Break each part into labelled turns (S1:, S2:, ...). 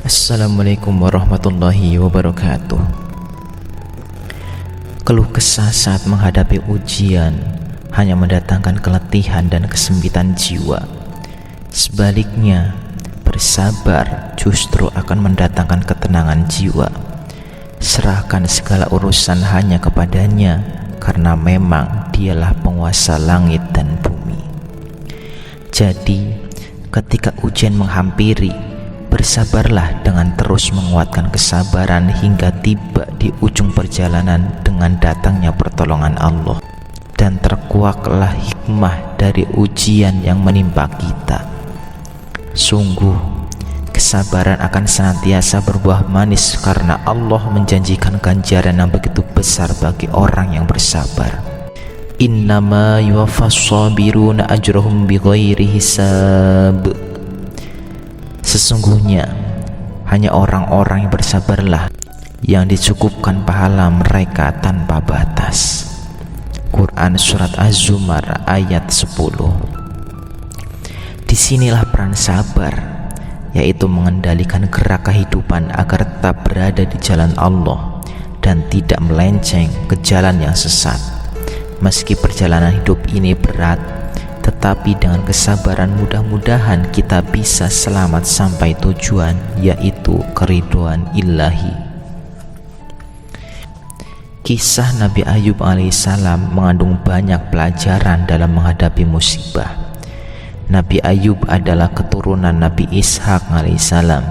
S1: Assalamualaikum warahmatullahi wabarakatuh. Keluh kesah saat menghadapi ujian hanya mendatangkan keletihan dan kesempitan jiwa. Sebaliknya, bersabar justru akan mendatangkan ketenangan jiwa. Serahkan segala urusan hanya kepadanya, karena memang dialah penguasa langit dan bumi. Jadi, ketika ujian menghampiri, bersabarlah dengan terus menguatkan kesabaran hingga tiba di ujung perjalanan dengan datangnya pertolongan Allah, dan terkuaklah hikmah dari ujian yang menimpa kita. Sungguh, kesabaran akan senantiasa berbuah manis karena Allah menjanjikan ganjaran yang begitu besar bagi orang yang bersabar. Innama yuwaffas sabiruna ajrahum bighairi hisab. Sesungguhnya hanya orang-orang yang bersabarlah yang dicukupkan pahala mereka tanpa batas. Quran Surat Az-Zumar ayat 10. Disinilah peran sabar, yaitu mengendalikan gerak kehidupan agar tetap berada di jalan Allah dan tidak melenceng ke jalan yang sesat. Meski perjalanan hidup ini berat, tetapi dengan kesabaran mudah-mudahan kita bisa selamat sampai tujuan, yaitu keridhaan Ilahi. Kisah Nabi Ayub alaihissalam mengandung banyak pelajaran dalam menghadapi musibah. Nabi Ayub adalah keturunan Nabi Ishak alaihissalam.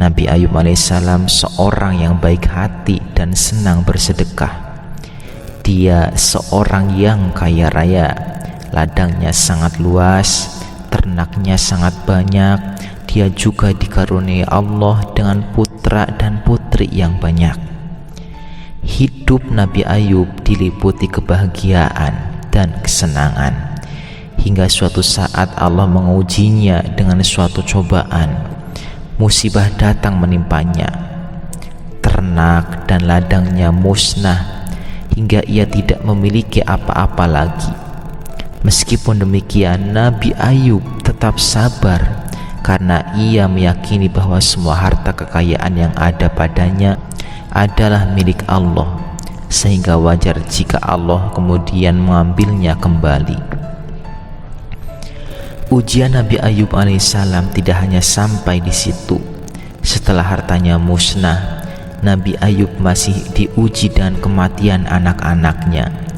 S1: Nabi Ayub alaihissalam seorang yang baik hati dan senang bersedekah. Dia seorang yang kaya raya. Ladangnya sangat luas, ternaknya sangat banyak. Dia juga dikaruniai Allah dengan putra dan putri yang banyak. Hidup Nabi Ayub diliputi kebahagiaan dan kesenangan, hingga suatu saat Allah mengujinya dengan suatu cobaan. Musibah datang menimpanya. Ternak dan ladangnya musnah, hingga ia tidak memiliki apa-apa lagi. Meskipun demikian, Nabi Ayub tetap sabar karena ia meyakini bahwa semua harta kekayaan yang ada padanya adalah milik Allah, sehingga wajar jika Allah kemudian mengambilnya kembali. Ujian Nabi Ayub alaihissalam tidak hanya sampai di situ. Setelah hartanya musnah, Nabi Ayub masih diuji dengan kematian anak-anaknya.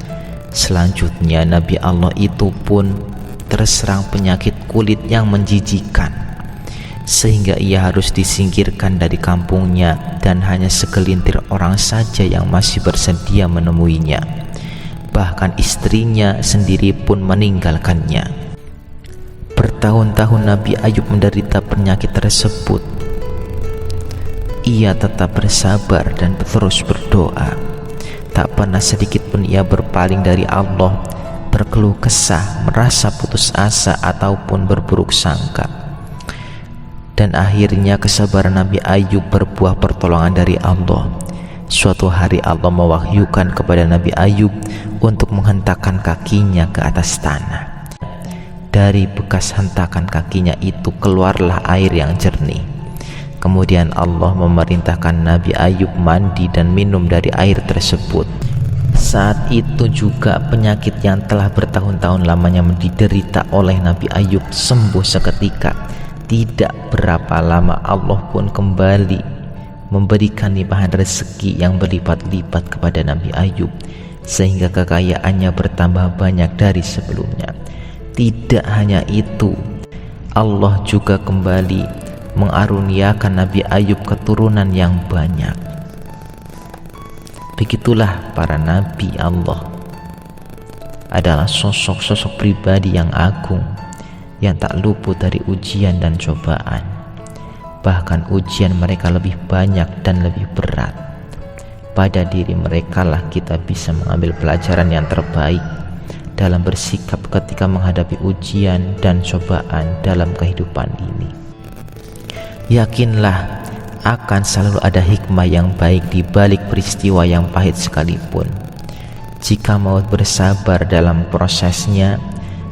S1: Selanjutnya Nabi Allah itu pun terserang penyakit kulit yang menjijikkan, sehingga ia harus disingkirkan dari kampungnya dan hanya segelintir orang saja yang masih bersedia menemuinya. Bahkan istrinya sendiri pun meninggalkannya. Bertahun-tahun Nabi Ayub menderita penyakit tersebut. Ia tetap bersabar dan terus berdoa. Tak pernah sedikit pun ia berpaling dari Allah, berkeluh kesah, merasa putus asa ataupun berburuk sangka. Dan akhirnya kesabaran Nabi Ayub berbuah pertolongan dari Allah. Suatu hari Allah mewahyukan kepada Nabi Ayub untuk menghentakkan kakinya ke atas tanah. Dari bekas hentakan kakinya itu keluarlah air yang jernih. Kemudian Allah memerintahkan Nabi Ayub mandi dan minum dari air tersebut. Saat itu juga penyakit yang telah bertahun-tahun lamanya diderita oleh Nabi Ayub sembuh seketika. Tidak berapa lama Allah pun kembali memberikan limpahan rezeki yang berlipat-lipat kepada Nabi Ayub, sehingga kekayaannya bertambah banyak dari sebelumnya. Tidak hanya itu, Allah juga kembali mengaruniakan Nabi Ayub keturunan yang banyak. Begitulah para nabi Allah adalah sosok-sosok pribadi yang agung, yang tak luput dari ujian dan cobaan. Bahkan ujian mereka lebih banyak dan lebih berat. Pada diri mereka lah kita bisa mengambil pelajaran yang terbaik dalam bersikap ketika menghadapi ujian dan cobaan dalam kehidupan ini. Yakinlah akan selalu ada hikmah yang baik di balik peristiwa yang pahit sekalipun. Jika mau bersabar dalam prosesnya,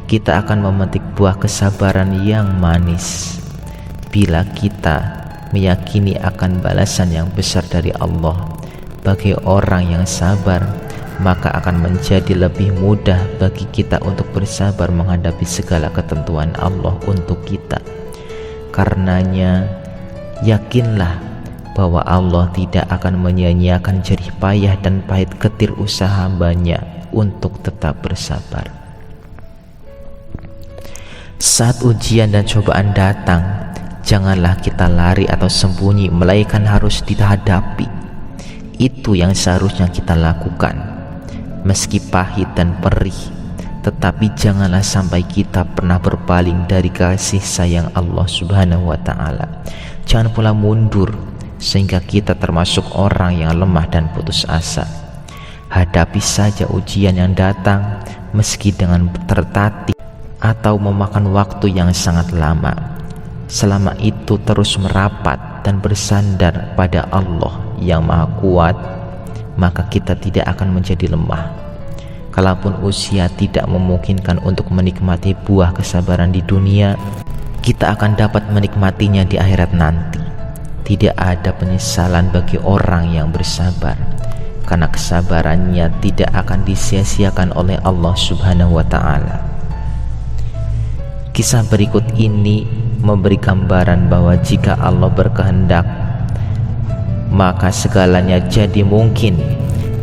S1: kita akan memetik buah kesabaran yang manis. Bila kita meyakini akan balasan yang besar dari Allah. Bagi orang yang sabar, maka akan menjadi lebih mudah bagi kita untuk bersabar menghadapi segala ketentuan Allah untuk kita. Karenanya, yakinlah bahwa Allah tidak akan menyia-nyiakan jerih payah dan pahit getir usaha hambanya untuk tetap bersabar. Saat ujian dan cobaan datang, janganlah kita lari atau sembunyi, melainkan harus dihadapi. Itu yang seharusnya kita lakukan. Meski pahit dan perih, tetapi janganlah sampai kita pernah berpaling dari kasih sayang Allah Subhanahu wa ta'ala. Jangan pula mundur sehingga kita termasuk orang yang lemah dan putus asa. Hadapi saja ujian yang datang, meski dengan tertatih atau memakan waktu yang sangat lama. Selama itu terus merapat dan bersandar pada Allah yang Maha Kuat, maka kita tidak akan menjadi lemah. Kalaupun usia tidak memungkinkan untuk menikmati buah kesabaran di dunia, kita akan dapat menikmatinya di akhirat nanti. Tidak ada penyesalan bagi orang yang bersabar, karena kesabarannya tidak akan disia-siakan oleh Allah Subhanahu wa ta'ala. Kisah berikut ini memberi gambaran bahwa jika Allah berkehendak, maka segalanya jadi mungkin.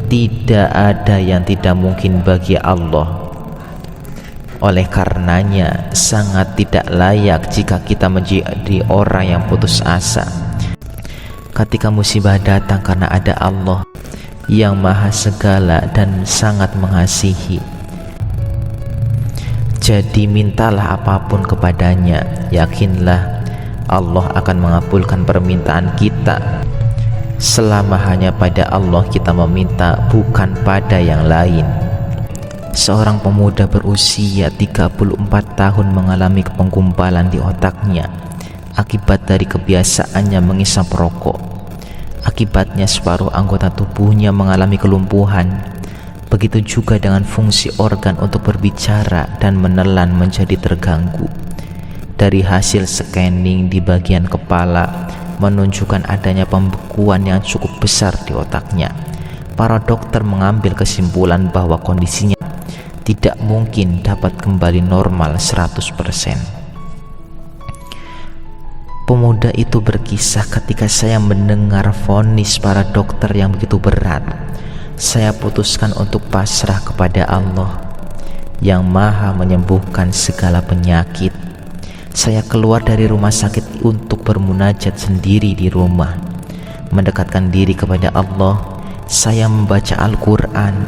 S1: Tidak ada yang tidak mungkin bagi Allah. Oleh karenanya, sangat tidak layak jika kita menjadi orang yang putus asa ketika musibah datang, karena ada Allah yang maha segala dan sangat mengasihi. Jadi mintalah apapun kepadanya, yakinlah Allah akan mengabulkan permintaan kita, selama hanya pada Allah kita meminta, bukan pada yang lain. Seorang pemuda berusia 34 tahun mengalami penggumpalan di otaknya akibat dari kebiasaannya mengisap rokok. Akibatnya separuh anggota tubuhnya mengalami kelumpuhan. Begitu juga dengan fungsi organ untuk berbicara dan menelan menjadi terganggu. Dari hasil scanning di bagian kepala menunjukkan adanya pembekuan yang cukup besar di otaknya. Para dokter mengambil kesimpulan bahwa kondisinya tidak mungkin dapat kembali normal 100%. Pemuda itu berkisah, ketika saya mendengar vonis para dokter yang begitu berat, saya putuskan untuk pasrah kepada Allah yang maha menyembuhkan segala penyakit. Saya keluar dari rumah sakit untuk bermunajat sendiri di rumah, mendekatkan diri kepada Allah. Saya membaca Al-Quran,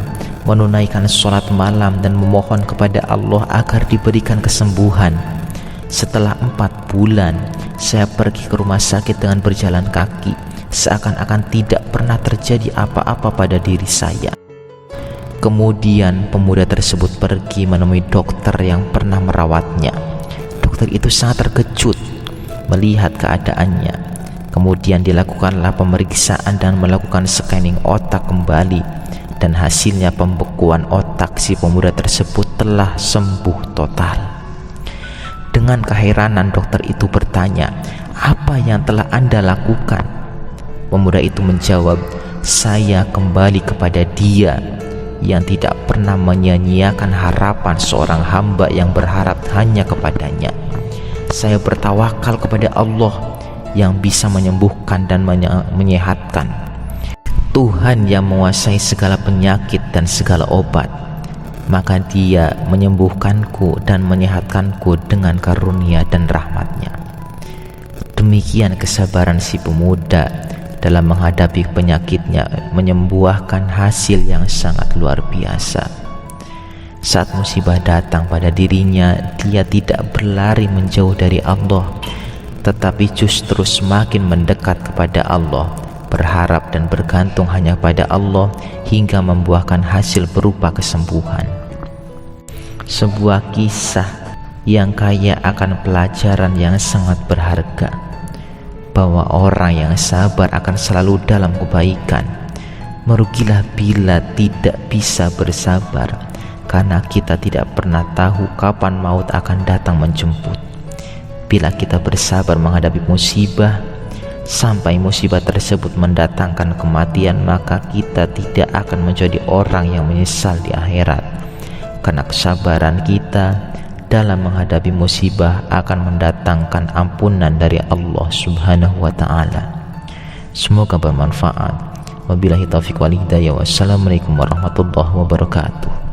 S1: menunaikan sholat malam dan memohon kepada Allah agar diberikan kesembuhan. Setelah 4 bulan, saya pergi ke rumah sakit dengan berjalan kaki, seakan-akan tidak pernah terjadi apa-apa pada diri saya. Kemudian pemuda tersebut pergi menemui dokter yang pernah merawatnya. Dokter itu sangat terkejut melihat keadaannya. Kemudian dilakukanlah pemeriksaan dan melakukan scanning otak kembali, dan hasilnya pembekuan otak si pemuda tersebut telah sembuh total. Dengan keheranan dokter itu bertanya, "Apa yang telah Anda lakukan?" Pemuda itu menjawab, "Saya kembali kepada Dia yang tidak pernah menyia-nyiakan harapan seorang hamba yang berharap hanya kepadanya. Saya bertawakal kepada Allah yang bisa menyembuhkan dan menyehatkan. Tuhan yang menguasai segala penyakit dan segala obat. Maka Dia menyembuhkanku dan menyehatkanku dengan karunia dan rahmatnya." Demikian kesabaran si pemuda dalam menghadapi penyakitnya, menyembuhkan hasil yang sangat luar biasa. Saat musibah datang pada dirinya, dia tidak berlari menjauh dari Allah, tetapi justru semakin mendekat kepada Allah, berharap dan bergantung hanya pada Allah, hingga membuahkan hasil berupa kesembuhan. Sebuah kisah yang kaya akan pelajaran yang sangat berharga, bahwa orang yang sabar akan selalu dalam kebaikan. Merugilah bila tidak bisa bersabar, karena kita tidak pernah tahu kapan maut akan datang menjemput. Bila kita bersabar menghadapi musibah, sampai musibah tersebut mendatangkan kematian, maka kita tidak akan menjadi orang yang menyesal di akhirat, karena kesabaran kita dalam menghadapi musibah akan mendatangkan ampunan dari Allah Subhanahu wa ta'ala. Semoga bermanfaat. Wabillahi taufiq wal hidayah. Wassalamualaikum warahmatullahi wabarakatuh.